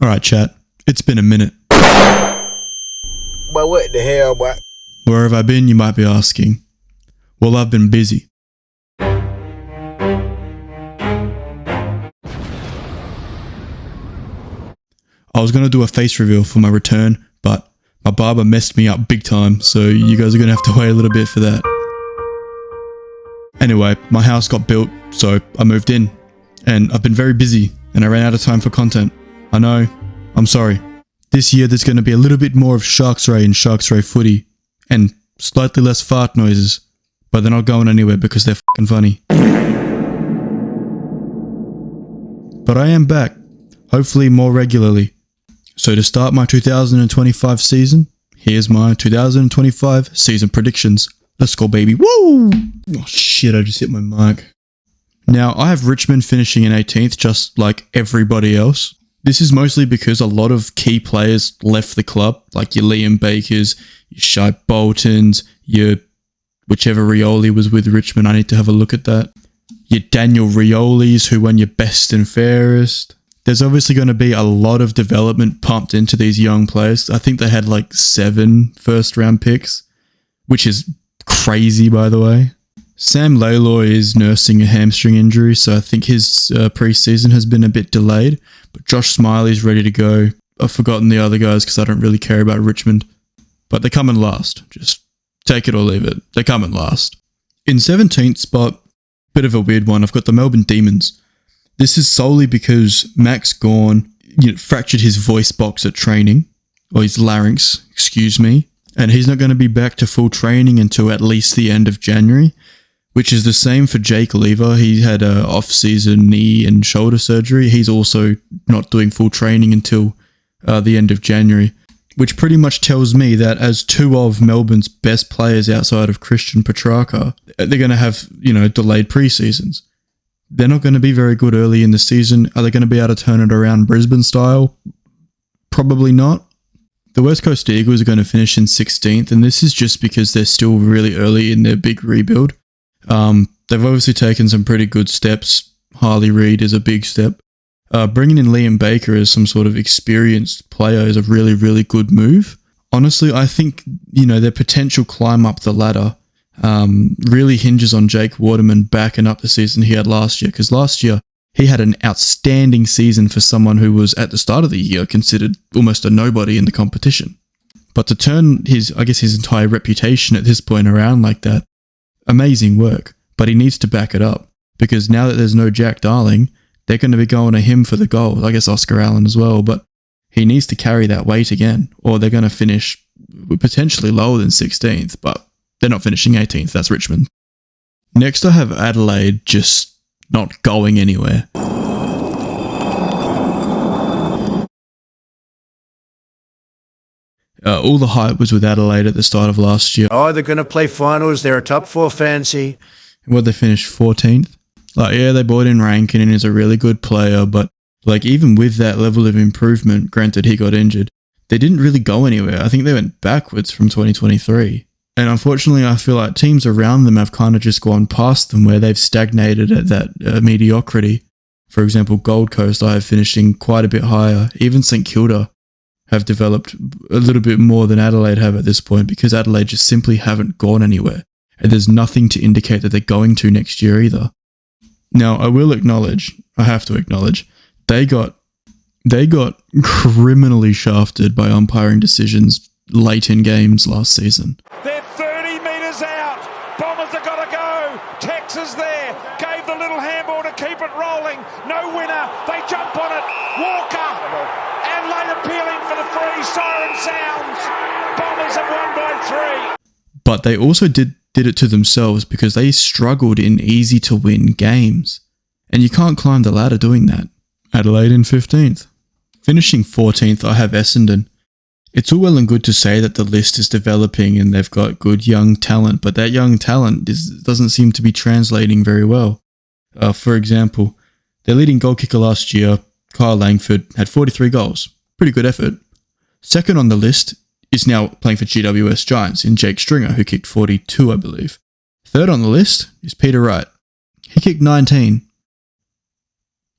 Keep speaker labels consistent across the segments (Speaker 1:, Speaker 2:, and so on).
Speaker 1: Alright chat, it's been a minute.
Speaker 2: But what the hell, boy?
Speaker 1: Where have I been, you might be asking? Well, I've been busy. I was going to do a face reveal for my return, but my barber messed me up big time, so you guys are going to have to wait a little bit for that. Anyway, my house got built, so I moved in, and I've been very busy, and I ran out of time for content. I know, I'm sorry. This year there's going to be a little bit more of Sharksray and Sharksray footy, and slightly less fart noises, but they're not going anywhere because they're fucking funny. But I am back, hopefully more regularly. So to start my 2025 season, here's my 2025 season predictions. Let's go, baby. Woo! Oh shit, I just hit my mic. Now, I have Richmond finishing in 18th, just like everybody else. This is mostly because a lot of key players left the club, like your Liam Bakers, your Shai Boltons, your whichever Rioli was with Richmond. I need to have a look at that. Your Daniel Riolis, who won your best and fairest. There's obviously going to be a lot of development pumped into these young players. I think they had like 7 first-round picks, which is crazy, by the way. Sam Layloy is nursing a hamstring injury, so I think his pre-season has been a bit delayed. But Josh Smiley's ready to go. I've forgotten the other guys because I don't really care about Richmond. But they're coming last. Just take it or leave it. They're coming last. In 17th spot, bit of a weird one, I've got the Melbourne Demons. This is solely because Max Gawn fractured his voice box at training, or his larynx, excuse me, and he's not going to be back to full training until at least the end of January, which is the same for Jake Lever. He had a off-season knee and shoulder surgery. He's also not doing full training until the end of January, which pretty much tells me that as 2 of Melbourne's best players outside of Christian Petrarca, they're going to have, delayed pre-seasons. They're not going to be very good early in the season. Are they going to be able to turn it around Brisbane style? Probably not. The West Coast Eagles are going to finish in 16th, and this is just because they're still really early in their big rebuild. They've obviously taken some pretty good steps. Harley Reid is a big step. Bringing in Liam Baker as some sort of experienced player is a really, really good move. Honestly, I think, their potential climb up the ladder really hinges on Jake Waterman backing up the season he had last year, because last year he had an outstanding season for someone who was at the start of the year considered almost a nobody in the competition. But to turn his entire reputation at this point around like that, amazing work. But he needs to back it up, because now that there's no Jack Darling, they're going to be going to him for the goal. I guess Oscar Allen as well, but he needs to carry that weight again, or they're going to finish potentially lower than 16th, but they're not finishing 18th. That's Richmond. Next, I have Adelaide just not going anywhere. All the hype was with Adelaide at the start of last year.
Speaker 2: Oh, they're going to play finals. They're a top 4 fancy.
Speaker 1: They finished 14th. They brought in Rankin and is a really good player, but even with that level of improvement, granted he got injured, they didn't really go anywhere. I think they went backwards from 2023. And unfortunately, I feel like teams around them have kind of just gone past them, where they've stagnated at that mediocrity. For example, Gold Coast, I have finishing quite a bit higher. Even St Kilda have developed a little bit more than Adelaide have at this point, because Adelaide just simply haven't gone anywhere. And there's nothing to indicate that they're going to next year either. Now, I have to acknowledge, they got criminally shafted by umpiring decisions late in games last season.
Speaker 3: They're 30 metres out. Bombers have got to go. Texas there. Gave the little handball to keep it rolling. No winner. They jump on it. Walker. Adelaide appealing for the free. Siren sounds. Bombers have won by 3.
Speaker 1: But they also did it to themselves, because they struggled in easy-to-win games. And you can't climb the ladder doing that. Adelaide in 15th. Finishing 14th, I have Essendon. It's all well and good to say that the list is developing and they've got good young talent, but that young talent doesn't seem to be translating very well. For example, their leading goal kicker last year, Kyle Langford, had 43 goals. Pretty good effort. Second on the list is now playing for GWS Giants in Jake Stringer, who kicked 42, I believe. Third on the list is Peter Wright. He kicked 19.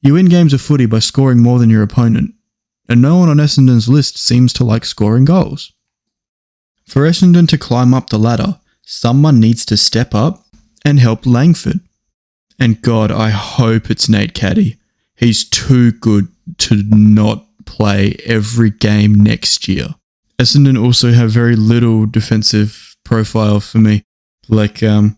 Speaker 1: You win games of footy by scoring more than your opponent. and no one on Essendon's list seems to like scoring goals. For Essendon to climb up the ladder, someone needs to step up and help Langford. And God, I hope it's Nate Caddy. He's too good to not play every game next year. Essendon also have very little defensive profile for me. Like Ben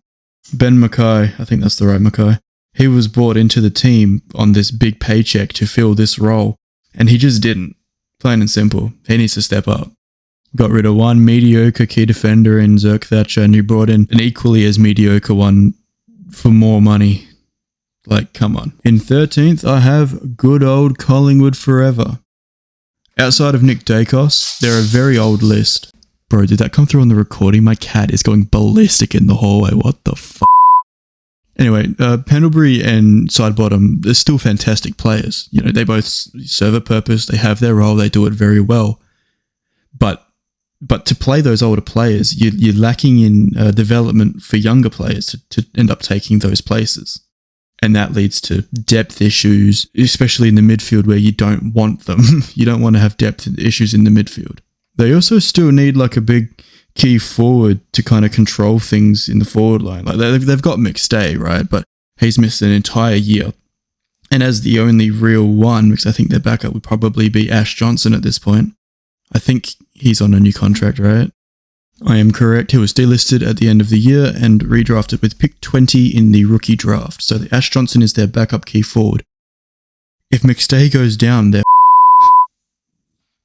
Speaker 1: Mackay, I think that's the right Mackay. He was brought into the team on this big paycheck to fill this role, and he just didn't. Plain and simple. He needs to step up. Got rid of one mediocre key defender in Zerk Thatcher, and you brought in an equally as mediocre one for more money. Like, come on. In 13th, I have good old Collingwood forever. Outside of Nick Dacos, they're a very old list. Bro, did that come through on the recording? My cat is going ballistic in the hallway. What the f***? Anyway, Pendlebury and Sidebottom, they're still fantastic players. You know, they both serve a purpose. They have their role. They do it very well. But to play those older players, you're lacking in development for younger players to end up taking those places. And that leads to depth issues, especially in the midfield where you don't want them. You don't want to have depth issues in the midfield. They also still need like a big key forward to kind of control things in the forward line. Like they've got McStay, right? But he's missed an entire year. And as the only real one, because I think their backup would probably be Ash Johnson at this point. I think he's on a new contract, right? I am correct. He was delisted at the end of the year and redrafted with pick 20 in the rookie draft. So the Ash Johnson is their backup key forward. If McStay goes down, they're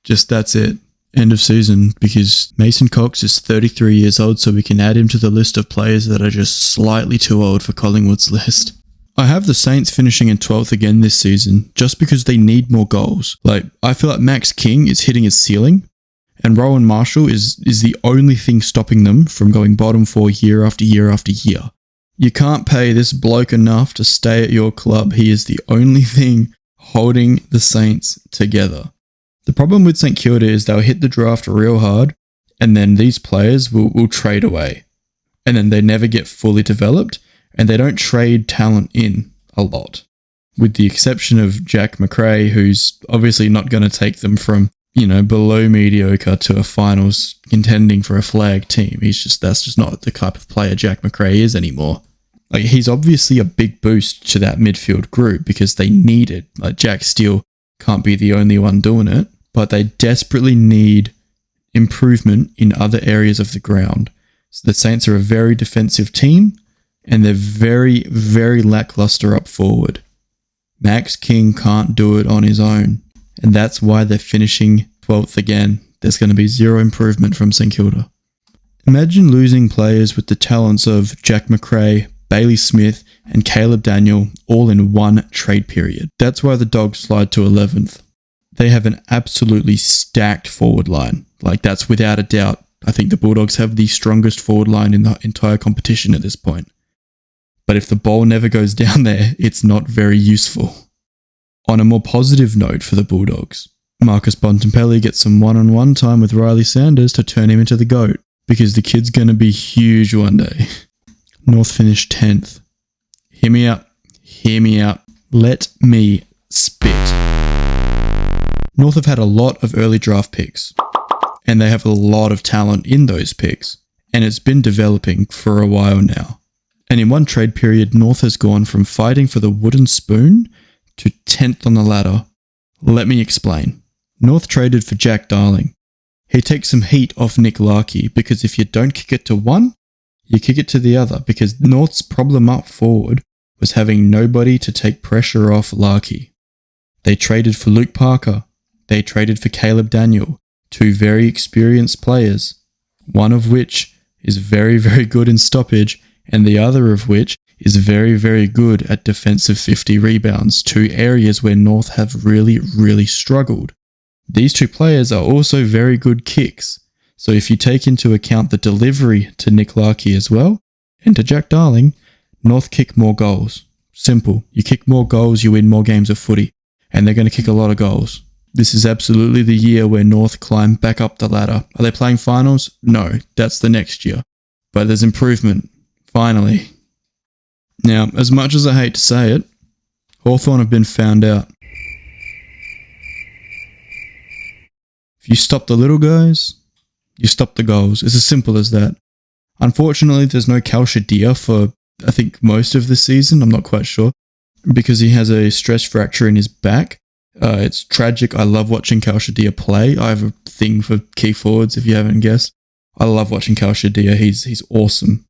Speaker 1: just that's it. End of season, because Mason Cox is 33 years old, so we can add him to the list of players that are just slightly too old for Collingwood's list. I have the Saints finishing in 12th again this season, just because they need more goals. Like, I feel like Max King is hitting his ceiling, and Rowan Marshall is the only thing stopping them from going bottom 4 year after year after year. You can't pay this bloke enough to stay at your club. He is the only thing holding the Saints together. The problem with St Kilda is they'll hit the draft real hard, and then these players will trade away. And then they never get fully developed, and they don't trade talent in a lot. With the exception of Jack McRae, who's obviously not going to take them from, you know, below mediocre to a finals contending for a flag team. That's just not the type of player Jack McRae is anymore. Like, he's obviously a big boost to that midfield group because they need it. Like, Jack Steele can't be the only one doing it, but they desperately need improvement in other areas of the ground. So the Saints are a very defensive team, and they're very, very lackluster up forward. Max King can't do it on his own, and that's why they're finishing 12th again. There's going to be zero improvement from St Kilda. Imagine losing players with the talents of Jack McRae, Bailey Smith, and Caleb Daniel all in one trade period. That's why the Dogs slide to 11th. They have an absolutely stacked forward line. Like, that's without a doubt. I think the Bulldogs have the strongest forward line in the entire competition at this point. But if the ball never goes down there, it's not very useful. On a more positive note for the Bulldogs, Marcus Bontempelli gets some one-on-one time with Riley Sanders to turn him into the GOAT, because the kid's going to be huge one day. North finished 10th. Hear me out. Hear me out. Let me spit. North have had a lot of early draft picks, and they have a lot of talent in those picks, and it's been developing for a while now. And in one trade period, North has gone from fighting for the wooden spoon to 10th on the ladder. Let me explain. North traded for Jack Darling. He takes some heat off Nick Larkey, because if you don't kick it to one, you kick it to the other, because North's problem up forward was having nobody to take pressure off Larkey. They traded for Luke Parker. They traded for Caleb Daniel, two very experienced players, one of which is very, very good in stoppage, and the other of which is very, very good at defensive 50 rebounds, two areas where North have really, really struggled. These two players are also very good kicks, so if you take into account the delivery to Nick Larkey as well, and to Jack Darling, North kick more goals. Simple. You kick more goals, you win more games of footy, and they're going to kick a lot of goals. This is absolutely the year where North climb back up the ladder. Are they playing finals? No, that's the next year. But there's improvement. Finally. Now, as much as I hate to say it, Hawthorn have been found out. you stop the little guys, you stop the goals. It's as simple as that. Unfortunately, there's no Cal Shadia for, I think, most of the season. I'm not quite sure, because he has a stress fracture in his back. It's tragic. I love watching Cal Shadia play. I have a thing for key forwards, if you haven't guessed. I love watching Cal Shadia. He's awesome.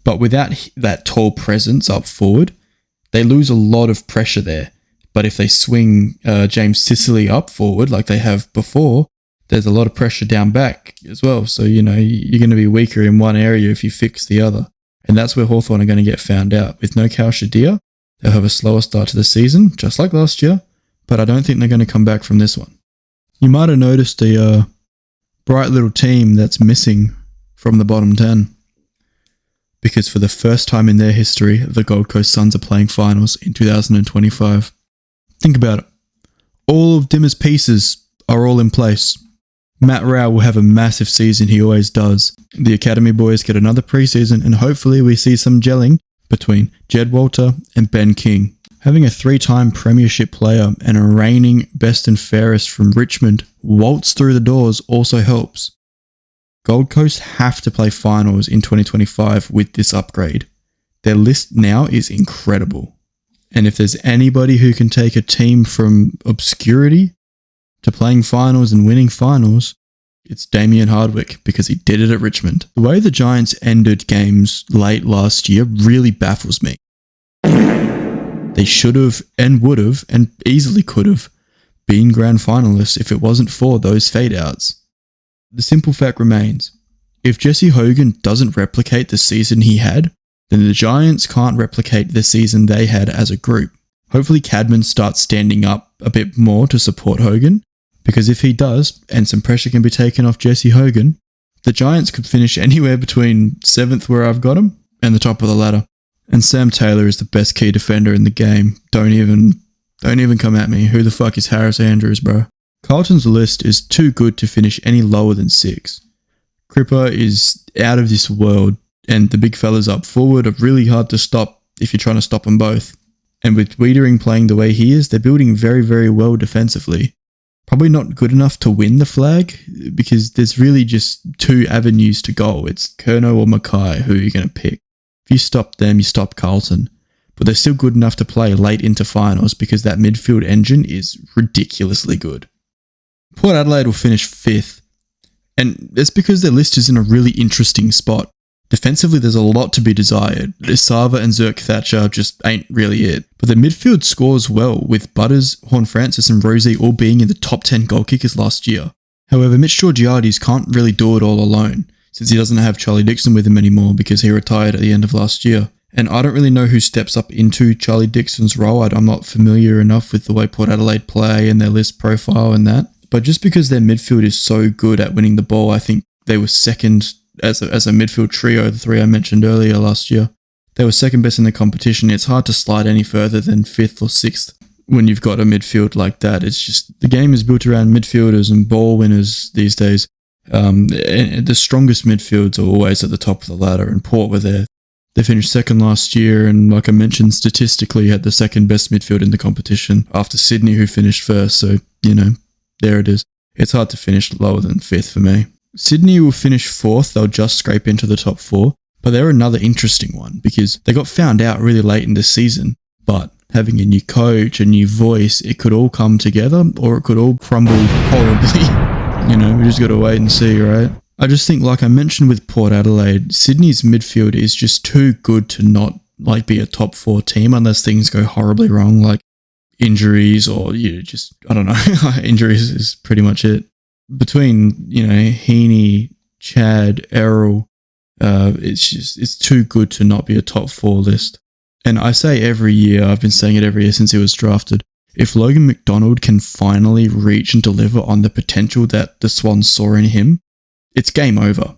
Speaker 1: But without that tall presence up forward, they lose a lot of pressure there. But if they swing James Sicily up forward like they have before, there's a lot of pressure down back as well. So, you're going to be weaker in one area if you fix the other. And that's where Hawthorn are going to get found out. With no Cal Shadia, they'll have a slower start to the season, just like last year. But I don't think they're going to come back from this one. You might have noticed a bright little team that's missing from the bottom 10. Because for the first time in their history, the Gold Coast Suns are playing finals in 2025. Think about it. All of Dimmer's pieces are all in place. Matt Rao will have a massive season, he always does. The Academy boys get another preseason, and hopefully we see some gelling between Jed Walter and Ben King. Having a 3-time Premiership player and a reigning best and fairest from Richmond waltz through the doors also helps. Gold Coast have to play finals in 2025 with this upgrade. Their list now is incredible. And if there's anybody who can take a team from obscurity to playing finals and winning finals, it's Damien Hardwick, because he did it at Richmond. The way the Giants ended games late last year really baffles me. They should have and would have and easily could have been grand finalists if it wasn't for those fade outs. The simple fact remains, if Jesse Hogan doesn't replicate the season he had, then the Giants can't replicate the season they had as a group. Hopefully Cadman starts standing up a bit more to support Hogan, because if he does, and some pressure can be taken off Jesse Hogan, the Giants could finish anywhere between 7th where I've got him and the top of the ladder. And Sam Taylor is the best key defender in the game. Don't even come at me. Who the fuck is Harris Andrews, bro? Carlton's list is too good to finish any lower than 6. Cripper is out of this world, and the big fellas up forward are really hard to stop if you're trying to stop them both. And with Wiedering playing the way he is, they're building very, very well defensively. Probably not good enough to win the flag, because there's really just 2 avenues to go. It's Curnow or Mackay, who you're going to pick. If you stop them, you stop Carlton. But they're still good enough to play late into finals, because that midfield engine is ridiculously good. Port Adelaide will finish 5th, and that's because their list is in a really interesting spot. Defensively, there's a lot to be desired. Isava and Zerk Thatcher just ain't really it. But the midfield scores well, with Butters, Horn Francis and Rosie all being in the top 10 goal kickers last year. However, Mitch Georgiades can't really do it all alone, since he doesn't have Charlie Dixon with him anymore because he retired at the end of last year. And I don't really know who steps up into Charlie Dixon's role. I'm not familiar enough with the way Port Adelaide play and their list profile and that. But just because their midfield is so good at winning the ball, I think they were second as a midfield trio, the 3 I mentioned earlier last year. They were second best in the competition. It's hard to slide any further than 5th or 6th when you've got a midfield like that. It's just, the game is built around midfielders and ball winners these days. And the strongest midfields are always at the top of the ladder, and Port were there. They finished 2nd last year, and like I mentioned, statistically had the 2nd best midfield in the competition after Sydney, who finished 1st. So, there it is. It's hard to finish lower than 5th for me. Sydney will finish 4th. They'll just scrape into the top 4. But they're another interesting one, because they got found out really late in the season. But having a new coach, a new voice, it could all come together, or it could all crumble horribly. We just got to wait and see, right? I just think, like I mentioned with Port Adelaide, Sydney's midfield is just too good to not be a top 4 team unless things go horribly wrong, like injuries or I don't know. Injuries is pretty much it. Between, Heaney, Chad, Errol, it's too good to not be a top 4 list. And I say every year, I've been saying it every year since he was drafted, if Logan McDonald can finally reach and deliver on the potential that the Swans saw in him, it's game over.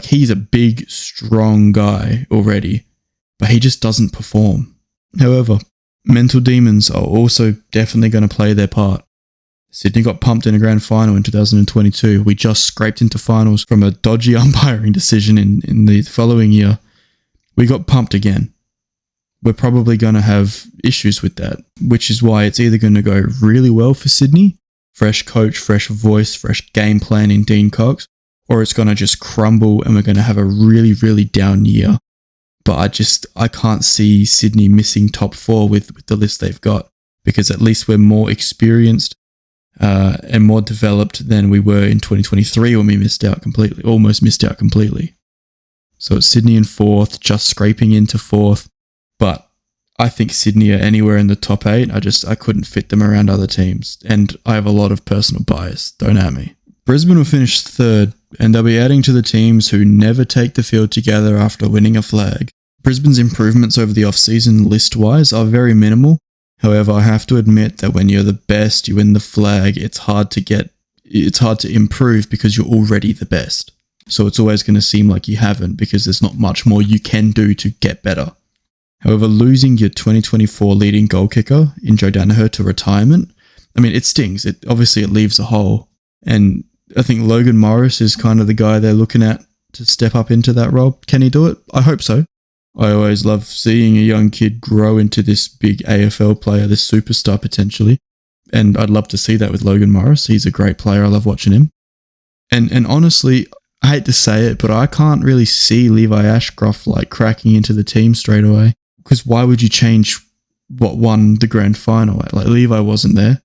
Speaker 1: He's a big, strong guy already, but he just doesn't perform. However, mental demons are also definitely going to play their part. Sydney got pumped in a grand final in 2022. We just scraped into finals from a dodgy umpiring decision in the following year. We got pumped again. We're probably going to have issues with that, which is why it's either going to go really well for Sydney fresh coach, fresh voice, fresh game plan in Dean Cox, or it's going to just crumble and we're going to have a really, really down year. But I can't see Sydney missing top 4 with the list they've got, because at least we're more experienced and more developed than we were in 2023 when we almost missed out completely. So it's Sydney in 4th, just scraping into 4th. But I think Sydney are anywhere in the top 8. I couldn't fit them around other teams. And I have a lot of personal bias. Don't at me. Brisbane will finish 3rd, and they'll be adding to the teams who never take the field together after winning a flag. Brisbane's improvements over the off-season list-wise are very minimal. However, I have to admit that when you're the best, you win the flag, it's hard to improve because you're already the best. So it's always going to seem like you haven't, because there's not much more you can do to get better. However, losing your 2024 leading goal kicker in Joe Danaher to retirement, it stings. It leaves a hole. And I think Logan Morris is kind of the guy they're looking at to step up into that role. Can he do it? I hope so. I always love seeing a young kid grow into this big AFL player, this superstar potentially. And I'd love to see that with Logan Morris. He's a great player. I love watching him. And honestly, I hate to say it, but I can't really see Levi Ashcroft cracking into the team straight away. Because why would you change what won the grand final? Levi wasn't there.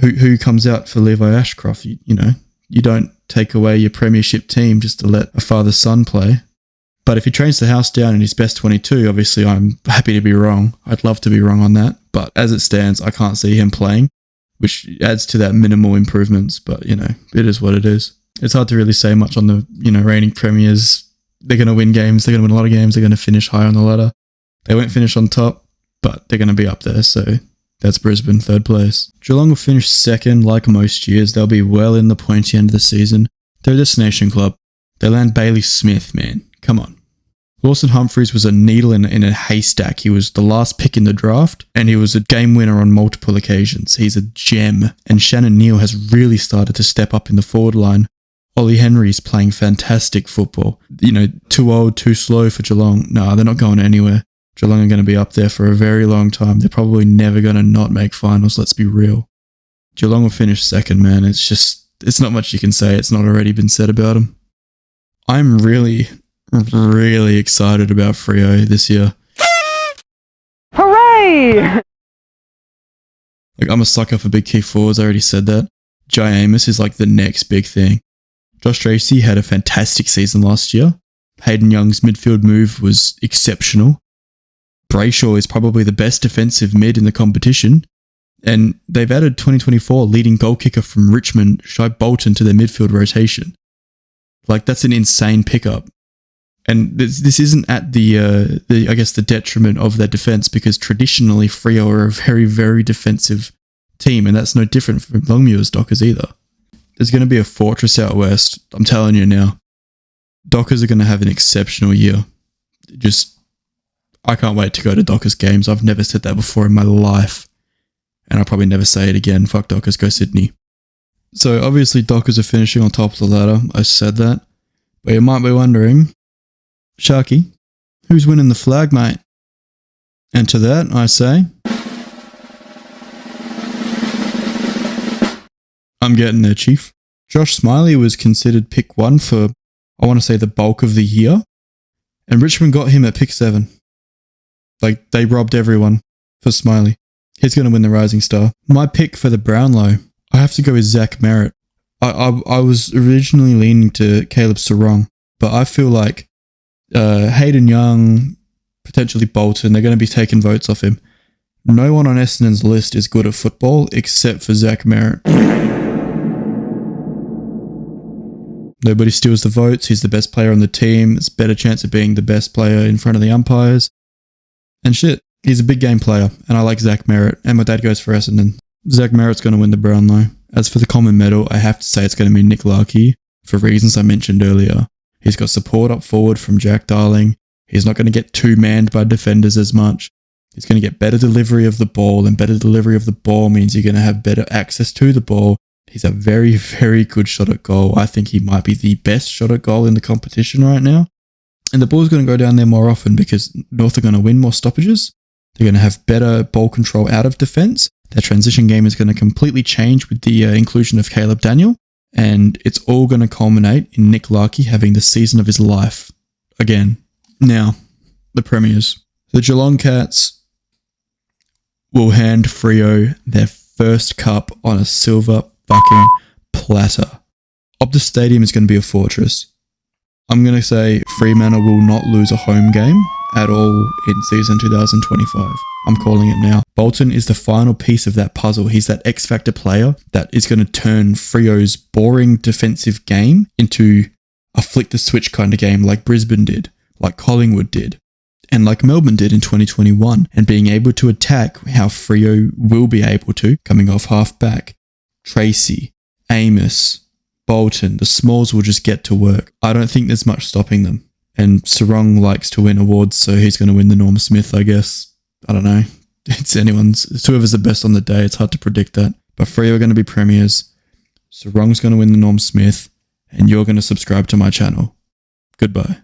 Speaker 1: Who comes out for Levi Ashcroft? You don't take away your premiership team just to let a father-son play. But if he trains the house down in his best 22, obviously I'm happy to be wrong. I'd love to be wrong on that. But as it stands, I can't see him playing, which adds to that minimal improvements. But, it is what it is. It's hard to really say much on the, reigning premiers. They're going to win games. They're going to win a lot of games. They're going to finish high on the ladder. They won't finish on top, but they're going to be up there. So that's Brisbane, 3rd place. Geelong will finish 2nd. Like most years, they'll be well in the pointy end of the season. They're a destination club. They land Bailey Smith, man. Come on. Lawson Humphries was a needle in a haystack. He was the last pick in the draft, and he was a game winner on multiple occasions. He's a gem. And Shannon Neal has really started to step up in the forward line. Ollie Henry's playing fantastic football. Too old, too slow for Geelong. No, they're not going anywhere. Geelong are going to be up there for a very long time. They're probably never going to not make finals, let's be real. Geelong will finish 2nd, man. It's not much you can say. It's not already been said about them. I'm really excited about Freo this year.
Speaker 4: Hooray!
Speaker 1: I'm a sucker for big key forwards, I already said that. Jai Amos is the next big thing. Josh Tracy had a fantastic season last year. Hayden Young's midfield move was exceptional. Brayshaw is probably the best defensive mid in the competition. And they've added 2024 leading goal kicker from Richmond, Shai Bolton, to their midfield rotation. That's an insane pickup. And this isn't at the detriment of their defense, because traditionally Freo are a very, very defensive team, and that's no different from Longmuir's Dockers either. There's going to be a fortress out west, I'm telling you now. Dockers are going to have an exceptional year. I can't wait to go to Dockers games. I've never said that before in my life, and I'll probably never say it again. Fuck Dockers, go Sydney. So obviously Dockers are finishing on top of the ladder. I said that. But you might be wondering, Sharky, who's winning the flag, mate? And to that, I say, I'm getting there, Chief. Josh Smiley was considered pick 1 for, I want to say, the bulk of the year. And Richmond got him at pick 7. They robbed everyone for Smiley. He's going to win the Rising Star. My pick for the Brownlow, I have to go with Zach Merritt. I was originally leaning to Caleb Sarong, but I feel like Hayden Young, potentially Bolton, they're going to be taking votes off him. No one on Essendon's list is good at football except for Zach Merritt. Nobody steals the votes. He's the best player on the team. It's a better chance of being the best player in front of the umpires. And shit, he's a big game player, and I like Zach Merritt, and my dad goes for Essendon. Zach Merritt's going to win the Brownlow. As for the common medal, I have to say it's going to be Nick Larkey, for reasons I mentioned earlier. He's got support up forward from Jack Darling. He's not going to get two-manned by defenders as much. He's going to get better delivery of the ball, and better delivery of the ball means you're going to have better access to the ball. He's a very, very good shot at goal. I think he might be the best shot at goal in the competition right now. And the ball's going to go down there more often because North are going to win more stoppages. They're going to have better ball control out of defence. Their transition game is going to completely change with the inclusion of Caleb Daniel. And it's all going to culminate in Nick Larkey having the season of his life again. Now, the Premiers. The Geelong Cats will hand Freo their first cup on a silver fucking platter. Optus Stadium is going to be a fortress. I'm going to say Fremantle will not lose a home game at all in season 2025. I'm calling it now. Bolton is the final piece of that puzzle. He's that X-Factor player that is going to turn Freo's boring defensive game into a flick the switch kind of game like Brisbane did, like Collingwood did, and like Melbourne did in 2021, and being able to attack how Freo will be able to, coming off half back. Tracy, Amos, Bolton, the Smalls will just get to work. I don't think there's much stopping them. And Sarong likes to win awards, so he's going to win the Norm Smith, I guess. I don't know. It's whoever's the best on the day. It's hard to predict that. But Freo are going to be premiers. Sarong's going to win the Norm Smith. And you're going to subscribe to my channel. Goodbye.